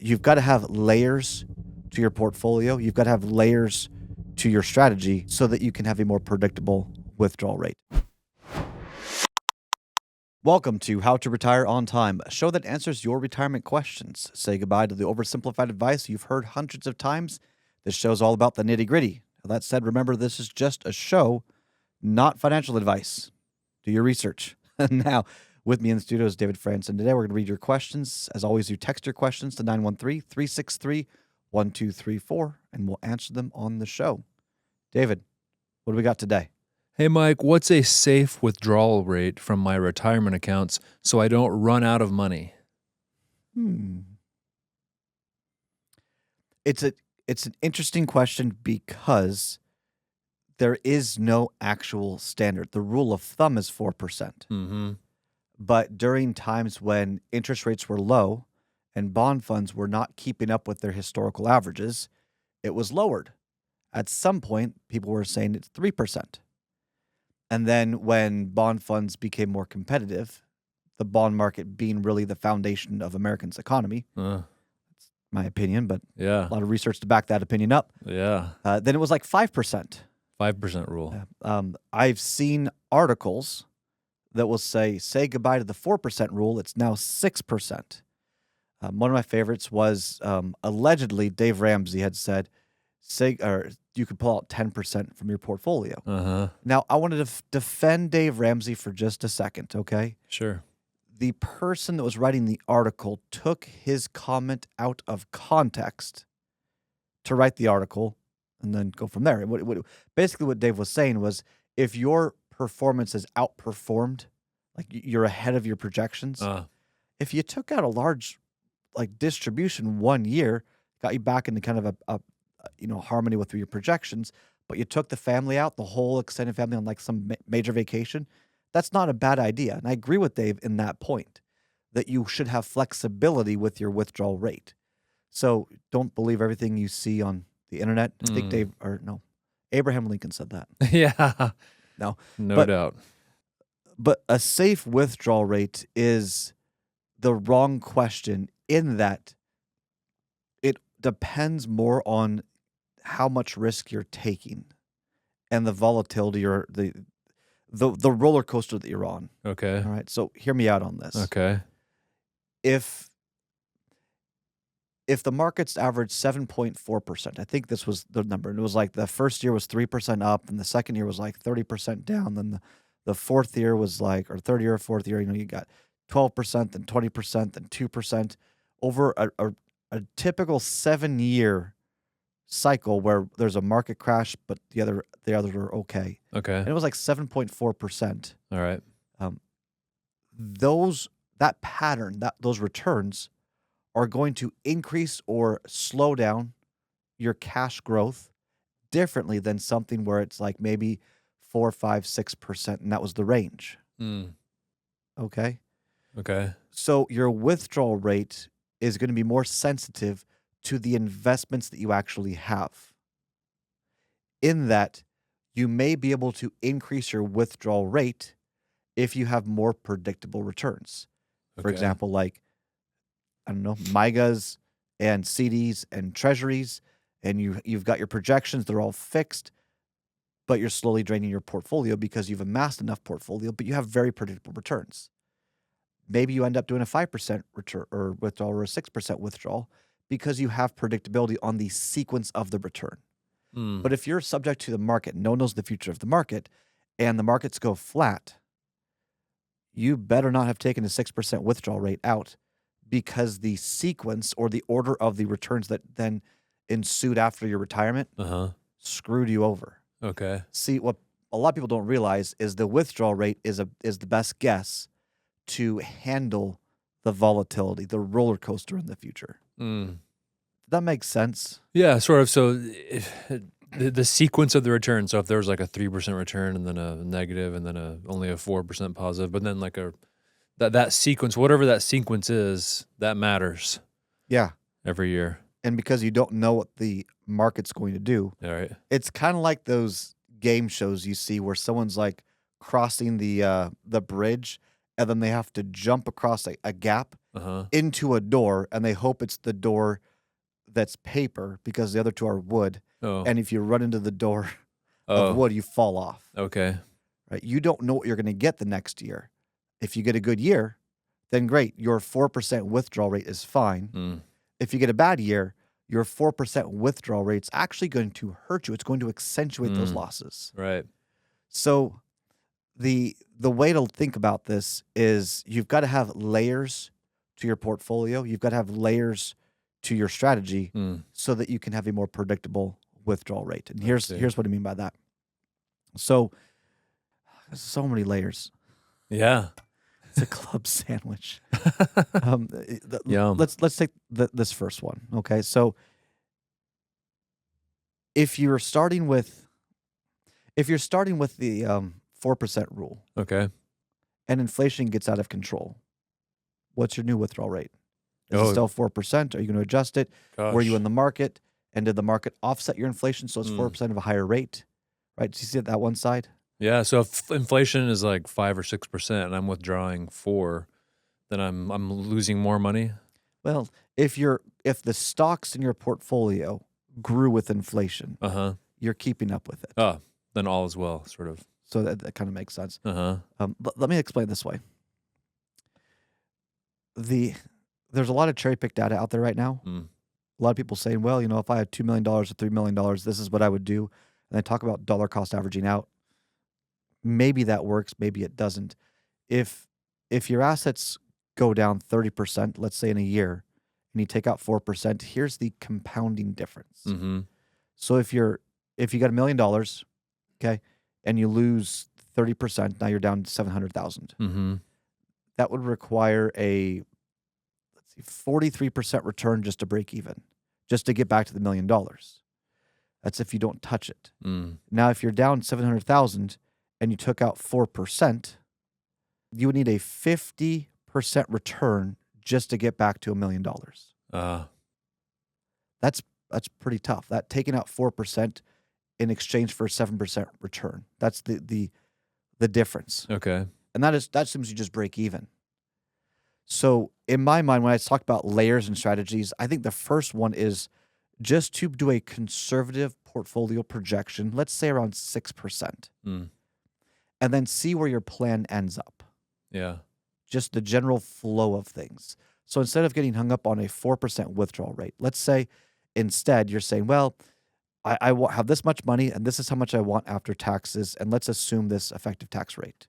you've got to have layers to your portfolio. You've got to have layers to your strategy so that you can have a more predictable withdrawal rate. Welcome to How to Retire on Time, a show that answers your retirement questions. Say goodbye to the oversimplified advice you've heard hundreds of times. This show's all about the nitty-gritty. That said, remember, this is just a show, not financial advice. Do your research. Now, with me in the studio is David France, and today we're going to read your questions. As always, you text your questions to 913-363-1234, and we'll answer them on the show. David, what do we got today? Hey, Mike, what's a safe withdrawal rate from my retirement accounts so I don't run out of money? It's an interesting question because there is no actual standard. The rule of thumb is 4%. Mm-hmm. But during times when interest rates were low and bond funds were not keeping up with their historical averages, it was lowered. At some point, people were saying it's 3%. And then when bond funds became more competitive, the bond market being really the foundation of Americans' economy, that's my opinion, but Yeah. a lot of research to back that opinion up, Yeah. then it was like 5%. 5% rule. I've seen articles that will say goodbye to the 4% rule. It's now 6%. One of my favorites was allegedly Dave Ramsey had said, you could pull out 10% from your portfolio. Uh-huh. Now, I wanted to defend Dave Ramsey for just a second, okay? Sure. The person that was writing the article took his comment out of context to write the article and then go from there. Basically, what Dave was saying was, if your performance has outperformed, like you're ahead of your projections, if you took out a large distribution 1 year, got you back into kind of a harmony with your projections, but you took the family out, the whole extended family on like some major vacation, that's not a bad idea. And I agree with Dave in that point, that you should have flexibility with your withdrawal rate. So don't believe everything you see on the internet. I think Abraham Lincoln said that. Yeah. No doubt. But a safe withdrawal rate is the wrong question in that it depends more on how much risk you're taking and the volatility or the roller coaster that you're on. Okay. All right. So hear me out on this. Okay. If the markets averaged 7.4%, I think this was the number, and it was like the first year was 3% up, and the second year was like 30% down. Then the fourth year was like, or third year or fourth year, you got 12%, then 20%, then 2% over a typical 7-year cycle where there's a market crash, but the others are okay. Okay. And it was like 7.4%. All right. That pattern, those returns are going to increase or slow down your cash growth differently than something where it's like maybe 4, 5, 6%, and that was the range. Okay. Okay. So your withdrawal rate is going to be more sensitive to the investments that you actually have. In that, you may be able to increase your withdrawal rate if you have more predictable returns. For example, like, I don't know, MYGAs and CDs and treasuries, and you've got your projections, they're all fixed, but you're slowly draining your portfolio because you've amassed enough portfolio, but you have very predictable returns. Maybe you end up doing a 5% return or withdrawal or a 6% withdrawal because you have predictability on the sequence of the return. But if you're subject to the market, no one knows the future of the market, and the markets go flat, you better not have taken a 6% withdrawal rate out, because the sequence or the order of the returns that then ensued after your retirement screwed you over. Okay. See, what a lot of people don't realize is the withdrawal rate is the best guess to handle the volatility, the roller coaster in the future. Does that make sense? Yeah, sort of. So the sequence of the return. So if there was like a 3% return and then a negative and then only a 4% positive, but then like that sequence, whatever that sequence is, that matters. Yeah. Every year. And because you don't know what the market's going to do, All right. it's kind of like those game shows you see where someone's like crossing the bridge, and then they have to jump across a gap, Uh-huh. into a door, and they hope it's the door that's paper because the other two are wood. Oh. And if you run into the door of Oh. wood, you fall off. Okay. Right? You don't know what you're going to get the next year. If you get a good year, then great. Your 4% withdrawal rate is fine. Mm. If you get a bad year, your 4% withdrawal rate's actually going to hurt you. It's going to accentuate those losses. Right. So the way to think about this is you've got to have layers to your portfolio. You've got to have layers to your strategy so that you can have a more predictable withdrawal rate. And here's what I mean by that. So many layers. Yeah. It's a club sandwich. Yum. Let's take this first one. Okay, so if you're starting with the 4% rule, Okay. and inflation gets out of control, what's your new withdrawal rate? Is it still 4%? Are you going to adjust it? Gosh. Were you in the market, and did the market offset your inflation so it's 4% of a higher rate? Right? Do you see it that one side? Yeah. So if inflation is like 5 or 6%, and I'm withdrawing 4, then I'm losing more money. Well, if the stocks in your portfolio grew with inflation, you're keeping up with it. Oh, then all is well, sort of. So that kind of makes sense. Uh-huh. Let me explain this way. There's a lot of cherry-picked data out there right now. A lot of people saying, well, if I had $2 million or $3 million, this is what I would do. And they talk about dollar cost averaging out. Maybe that works. Maybe it doesn't. If your assets go down 30%, let's say in a year, and you take out 4%, here's the compounding difference. So if you got $1 million, okay, and you lose 30%, now you're down to 700,000. That would require a 43% return just to break even, just to get back to the $1 million. That's if you don't touch it. Now, if you're down 700,000 and you took out 4%, you would need a 50% return just to get back to $1 million. That's pretty tough. That taking out 4% in exchange for a 7% return. That's the difference. Okay. And that assumes you just break even. So in my mind, when I talk about layers and strategies, I think the first one is just to do a conservative portfolio projection, let's say around 6%, and then see where your plan ends up. Yeah. Just the general flow of things. So instead of getting hung up on a 4% withdrawal rate, let's say instead you're saying, well, I have this much money and this is how much I want after taxes, and let's assume this effective tax rate.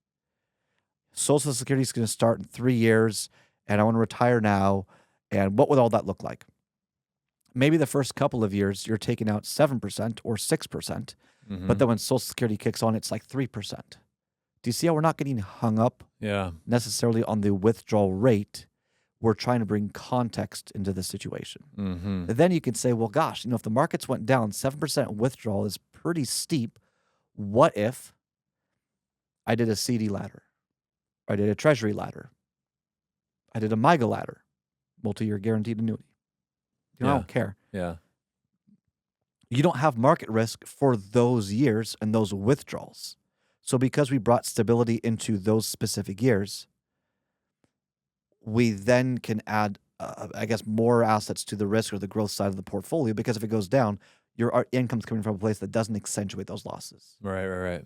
Social Security is going to start in 3 years, and I want to retire now, and what would all that look like? Maybe the first couple of years you're taking out 7% or 6%, but then when Social Security kicks on, it's like 3%. Do you see how we're not getting hung up necessarily on the withdrawal rate? We're trying to bring context into the situation. And then you can say, well, gosh, if the markets went down, 7% withdrawal is pretty steep. What if I did a CD ladder? I did a treasury ladder. I did a MIGA ladder, multi-year guaranteed annuity. I don't care. Yeah. You don't have market risk for those years and those withdrawals. So because we brought stability into those specific years, we then can add, more assets to the risk or the growth side of the portfolio, because if it goes down, your income's coming from a place that doesn't accentuate those losses. Right.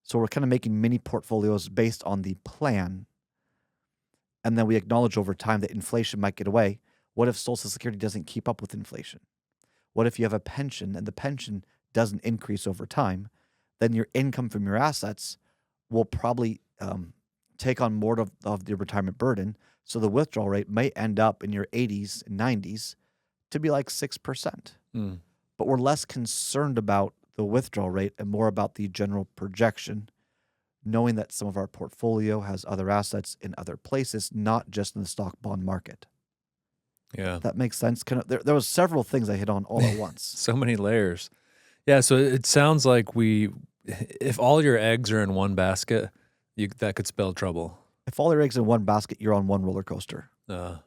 So we're kind of making mini portfolios based on the plan. And then we acknowledge over time that inflation might get away. What if Social Security doesn't keep up with inflation? What if you have a pension and the pension doesn't increase over time? Then your income from your assets will probably take on more of the retirement burden. So the withdrawal rate may end up in your 80s and 90s to be like 6%. But we're less concerned about the withdrawal rate and more about the general projection, knowing that some of our portfolio has other assets in other places, not just in the stock bond market. Yeah. That makes sense. There was several things I hit on all at once. So many layers. Yeah, so it sounds like if all your eggs are in one basket, that could spell trouble. If all your eggs in one basket, you're on one roller coaster. And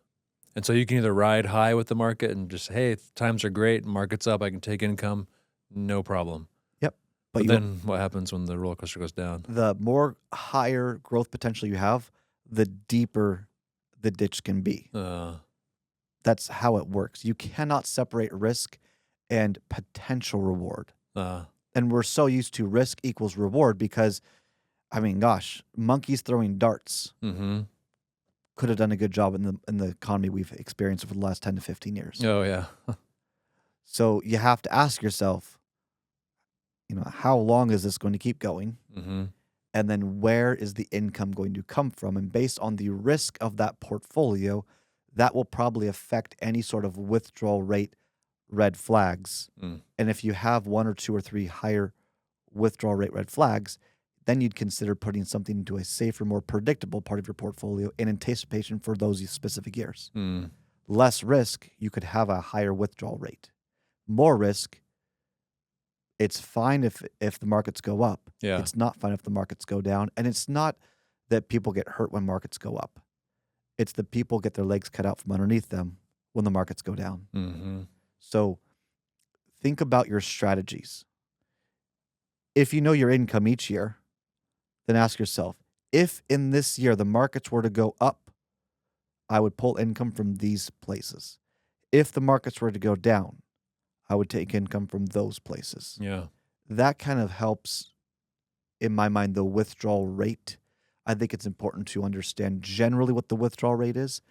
so you can either ride high with the market and just, hey, times are great, market's up, I can take income, no problem. Yep. But then what happens when the roller coaster goes down? The more higher growth potential you have, the deeper the ditch can be. That's how it works. You cannot separate risk and potential reward. And we're so used to risk equals reward because, I mean, gosh, monkeys throwing darts could have done a good job in the economy we've experienced over the last 10 to 15 years. Oh, yeah. So you have to ask yourself, how long is this going to keep going? And then where is the income going to come from? And based on the risk of that portfolio, that will probably affect any sort of withdrawal rate red flags. And if you have 1 or 2 or 3 higher withdrawal rate red flags, then you'd consider putting something into a safer, more predictable part of your portfolio in anticipation for those specific years. Less risk, you could have a higher withdrawal rate. More risk, it's fine if the markets go up. Yeah. It's not fine if the markets go down. And it's not that people get hurt when markets go up. It's that people get their legs cut out from underneath them when the markets go down. So think about your strategies. If you know your income each year, then ask yourself, if in this year the markets were to go up, I would pull income from these places. If the markets were to go down, I would take income from those places. Yeah. That kind of helps, in my mind, the withdrawal rate. I think it's important to understand generally what the withdrawal rate is,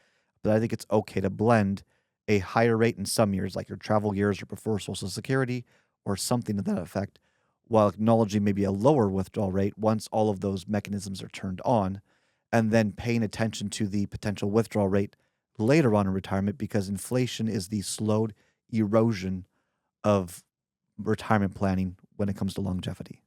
but I think it's okay to blend a higher rate in some years, like your travel years or before Social Security or something to that effect, while acknowledging maybe a lower withdrawal rate once all of those mechanisms are turned on, and then paying attention to the potential withdrawal rate later on in retirement, because inflation is the slowed erosion of retirement planning when it comes to longevity.